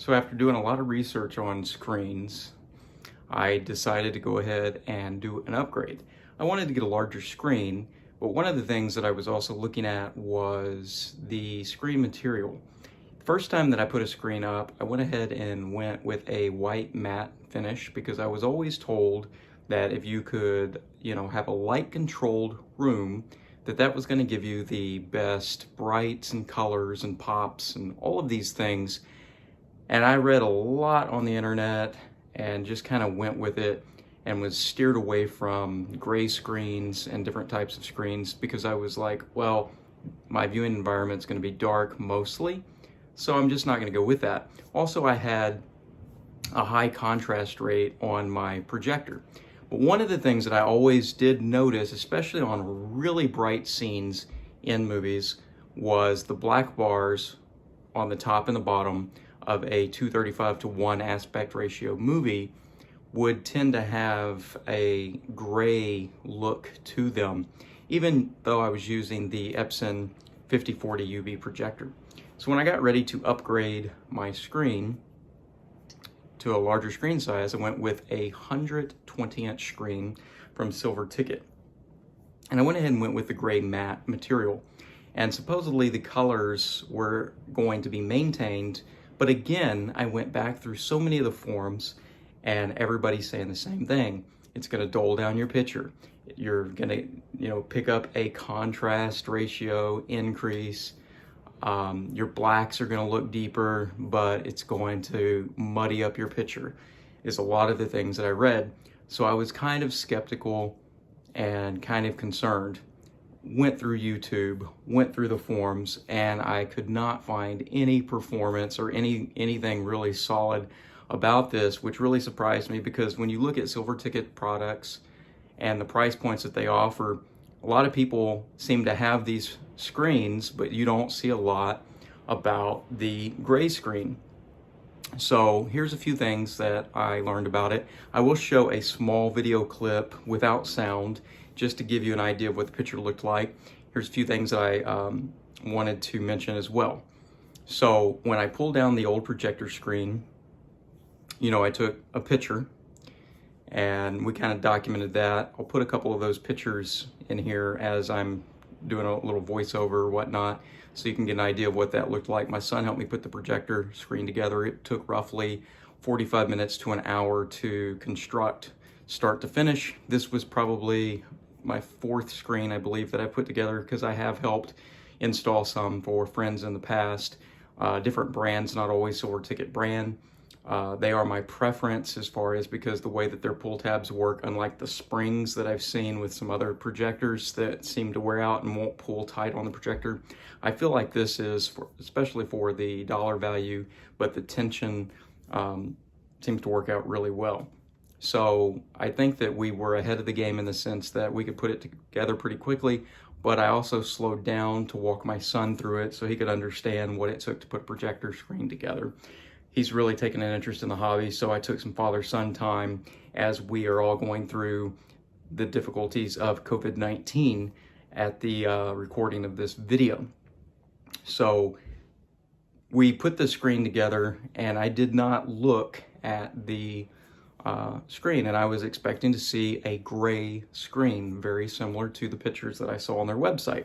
So after doing a lot of research on screens, I decided to go ahead and do an upgrade. I wanted to get a larger screen, but one of the things that I was also looking at was the screen material. First time that I put a screen up, I went ahead and went with a white matte finish because I was always told that if you could, have a light controlled room, that was going to give you the best brights and colors and pops and all of these things. And I read a lot on the internet and just kind of went with it and was steered away from gray screens and different types of screens because I was like, well, my viewing environment is going to be dark mostly, so I'm just not going to go with that. Also, I had a high contrast rate on my projector. But one of the things that I always did notice, especially on really bright scenes in movies, was the black bars on the top and the bottom of a 2:35:1 aspect ratio movie would tend to have a gray look to them, even though I was using the Epson 5040 UV projector. So when I got ready to upgrade my screen to a larger screen size, I went with a 120-inch screen from Silver Ticket. And I went ahead and went with the gray matte material. And supposedly the colors were going to be maintained, but again, I went back through so many of the forums and everybody's saying the same thing. It's gonna dull down your picture. You're gonna, pick up a contrast ratio increase. Your blacks are gonna look deeper, but it's going to muddy up your picture, is a lot of the things that I read. So I was kind of skeptical and kind of concerned. Went through YouTube, went through the forums, and I could not find any performance or anything really solid about this, which really surprised me because when you look at Silver Ticket products and the price points that they offer, a lot of people seem to have these screens, but you don't see a lot about the gray screen. So here's a few things that I learned about it. I will show a small video clip without sound just to give you an idea of what the picture looked like. Here's a few things that I wanted to mention as well. So when I pulled down the old projector screen, I took a picture and we kind of documented that. I'll put a couple of those pictures in here as I'm doing a little voiceover or whatnot, so you can get an idea of what that looked like. My son helped me put the projector screen together. It took roughly 45 minutes to an hour to construct, start to finish. This was probably my fourth screen, I believe, that I put together because I have helped install some for friends in the past. Different brands, not always Silver Ticket brand. They are my preference as far as because the way that their pull tabs work, unlike the springs that I've seen with some other projectors that seem to wear out and won't pull tight on the projector. I feel like this is, especially for the dollar value, but the tension seems to work out really well. So I think that we were ahead of the game in the sense that we could put it together pretty quickly, but I also slowed down to walk my son through it so he could understand what it took to put a projector screen together. He's really taken an interest in the hobby, so I took some father-son time as we are all going through the difficulties of COVID-19 at the recording of this video. So we put the screen together and I did not look at the screen, and I was expecting to see a gray screen, very similar to the pictures that I saw on their website.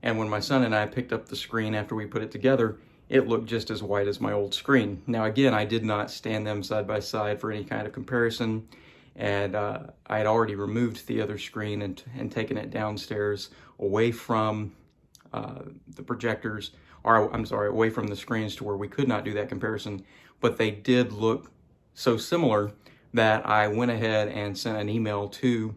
And when my son and I picked up the screen after we put it together, it looked just as white as my old screen. Now again, I did not stand them side by side for any kind of comparison, and I had already removed the other screen and taken it downstairs away from the projectors, or I'm sorry, away from the screens to where we could not do that comparison, but they did look so similar that I went ahead and sent an email to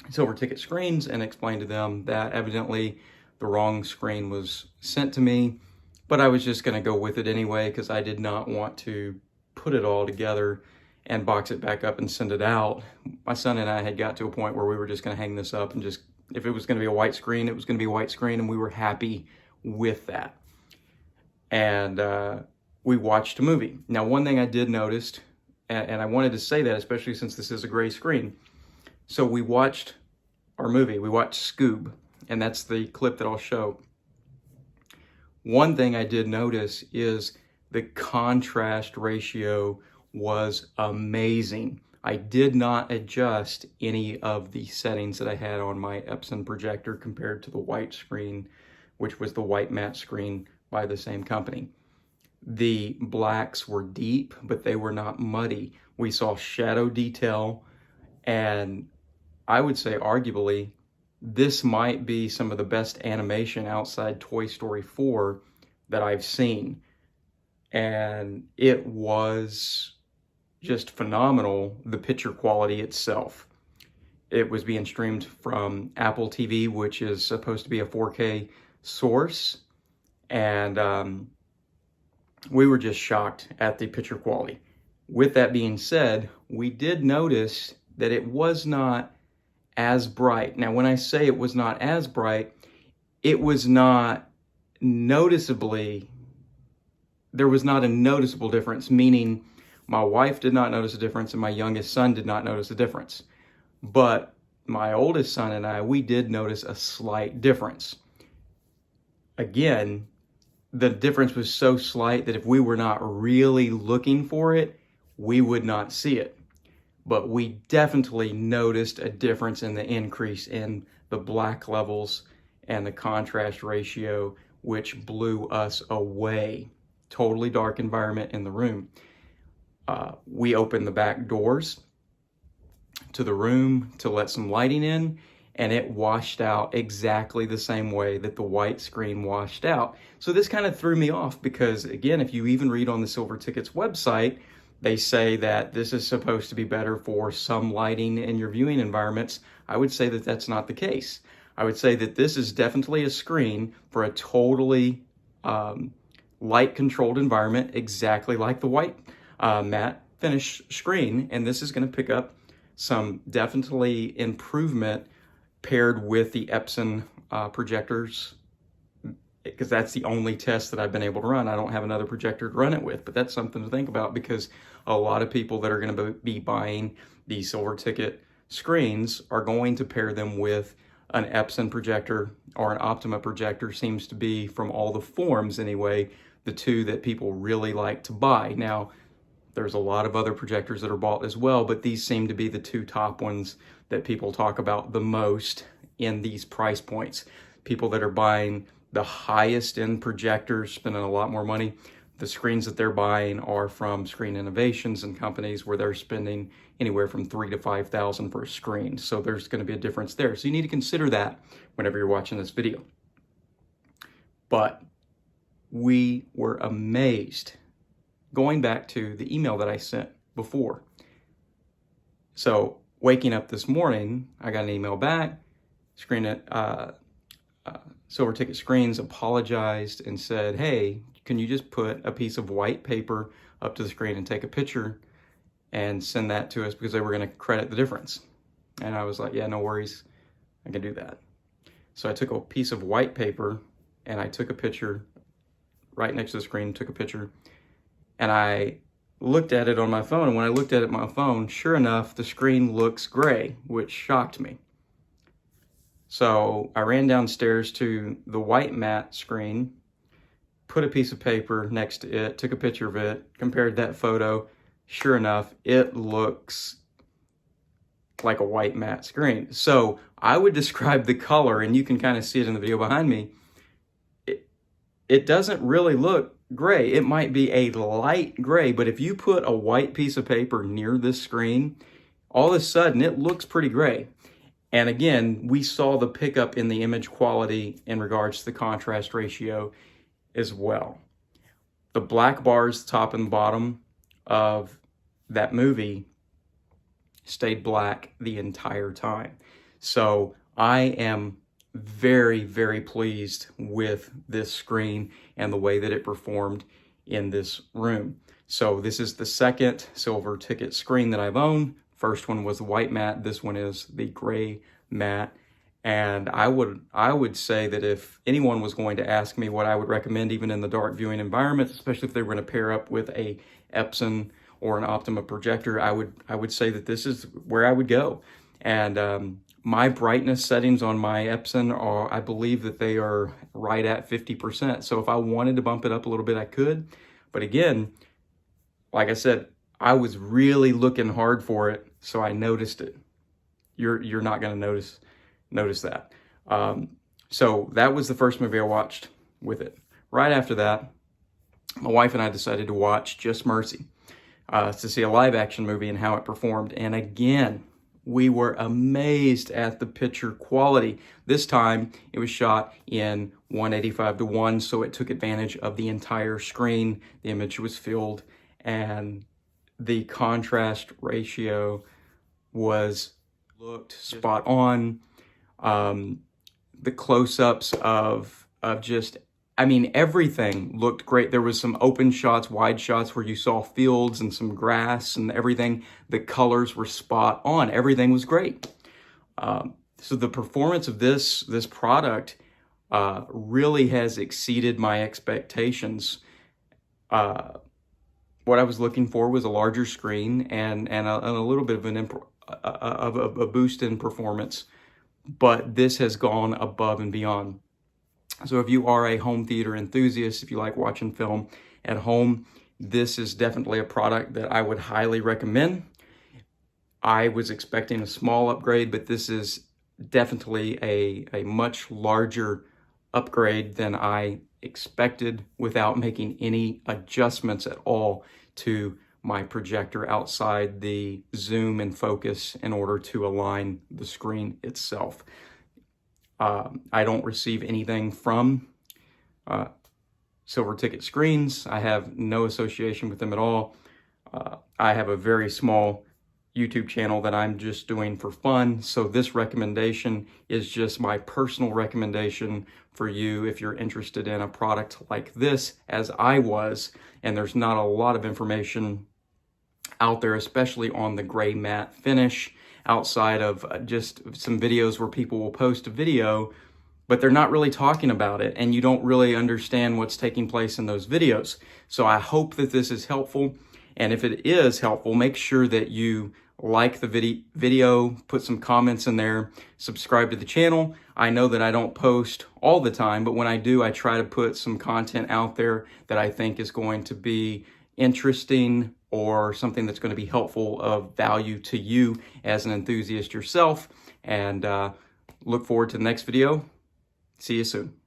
Silver Ticket Screens and explained to them that evidently the wrong screen was sent to me, but I was just going to go with it anyway because I did not want to put it all together and box it back up and send it out. My son and I had got to a point where we were just going to hang this up and just, if it was going to be a white screen, it was going to be a white screen, and we were happy with that. And we watched a movie. Now, one thing I did notice, and I wanted to say that, especially since this is a gray screen. So we watched our movie. We watched Scoob, and that's the clip that I'll show. One thing I did notice is the contrast ratio was amazing. I did not adjust any of the settings that I had on my Epson projector compared to the white screen, which was the white matte screen by the same company. The blacks were deep, but they were not muddy. We saw shadow detail, and I would say arguably this might be some of the best animation outside Toy Story 4 that I've seen. And it was just phenomenal, the picture quality itself. It was being streamed from Apple TV, which is supposed to be a 4K source. And we were just shocked at the picture quality. With that being said, we did notice that it was not as bright. Now, when I say it was not as bright, it was not noticeably, there was not a noticeable difference, meaning my wife did not notice a difference and my youngest son did not notice a difference. But my oldest son and I, we did notice a slight difference. Again, the difference was so slight that if we were not really looking for it, we would not see it. But we definitely noticed a difference in the increase in the black levels and the contrast ratio, which blew us away. Totally dark environment in the room. We opened the back doors to the room to let some lighting in, and it washed out exactly the same way that the white screen washed out. So this kind of threw me off because, again, if you even read on the Silver Tickets website, they say that this is supposed to be better for some lighting in your viewing environments. I would say that that's not the case. I would say that this is definitely a screen for a totally light-controlled environment, exactly like the white matte finish screen. And this is going to pick up some definitely improvement paired with the Epson projectors, because that's the only test that I've been able to run. I don't have another projector to run it with, but that's something to think about because a lot of people that are going to be buying the Silver Ticket screens are going to pair them with an Epson projector or an Optima projector. Seems to be, from all the forums anyway, the two that people really like to buy. Now, there's a lot of other projectors that are bought as well, but these seem to be the two top ones that people talk about the most in these price points. People that are buying the highest end projectors, spending a lot more money, the screens that they're buying are from Screen Innovations and companies where they're spending anywhere from $3,000 to $5,000 for a screen. So there's going to be a difference there. So you need to consider that whenever you're watching this video. But we were amazed. Going back to the email that I sent before. So waking up this morning, I got an email back. Silver Ticket Screens apologized and said, hey, can you just put a piece of white paper up to the screen and take a picture and send that to us, because they were going to credit the difference. And I was like, yeah, no worries, I can do that. So I took a piece of white paper and I took a picture right next to the screen, took a picture, and I looked at it on my phone. And when I looked at it on my phone, sure enough, the screen looks gray, which shocked me. So I ran downstairs to the white matte screen, put a piece of paper next to it, took a picture of it, compared that photo. Sure enough, it looks like a white matte screen. So I would describe the color, and you can kind of see it in the video behind me. It doesn't really look gray. It might be a light gray, but if you put a white piece of paper near this screen, all of a sudden it looks pretty gray. And again, we saw the pickup in the image quality in regards to the contrast ratio as well. The black bars, top and bottom of that movie, stayed black the entire time. So I am very, very pleased with this screen and the way that it performed in this room. So this is the second Silver Ticket screen that I've owned. First one was the white matte. This one is the gray matte. And I would say that if anyone was going to ask me what I would recommend, even in the dark viewing environments, especially if they were going to pair up with a Epson or an Optima projector, I would say that this is where I would go. And My brightness settings on my Epson are, I believe that they are right at 50%. So if I wanted to bump it up a little bit, I could. But again, like I said, I was really looking hard for it, so I noticed it. You're not going to notice that. So that was the first movie I watched with it. Right after that, my wife and I decided to watch Just Mercy to see a live action movie and how it performed. And again, we were amazed at the picture quality. This time it was shot in 185:1, so it took advantage of the entire screen. The image was filled, and the contrast ratio looked spot on. The close-ups of just, I mean, everything looked great. There was some open shots, wide shots where you saw fields and some grass and everything. The colors were spot on. Everything was great. So the performance of this product really has exceeded my expectations. What I was looking for was a larger screen and a little bit of a boost in performance, but this has gone above and beyond. So if you are a home theater enthusiast, if you like watching film at home, this is definitely a product that I would highly recommend. I was expecting a small upgrade, but this is definitely a much larger upgrade than I expected without making any adjustments at all to my projector outside the zoom and focus in order to align the screen itself. I don't receive anything from Silver Ticket Screens. I have no association with them at all. I have a very small YouTube channel that I'm just doing for fun. So this recommendation is just my personal recommendation for you if you're interested in a product like this, as I was. And there's not a lot of information out there, especially on the gray matte finish, outside of just some videos where people will post a video, but they're not really talking about it, and you don't really understand what's taking place in those videos. So I hope that this is helpful, and if it is helpful, make sure that you like the video, put some comments in there, subscribe to the channel. I know that I don't post all the time, but when I do, I try to put some content out there that I think is going to be interesting or something that's going to be helpful, of value to you as an enthusiast yourself. And look forward to the next video. See you soon.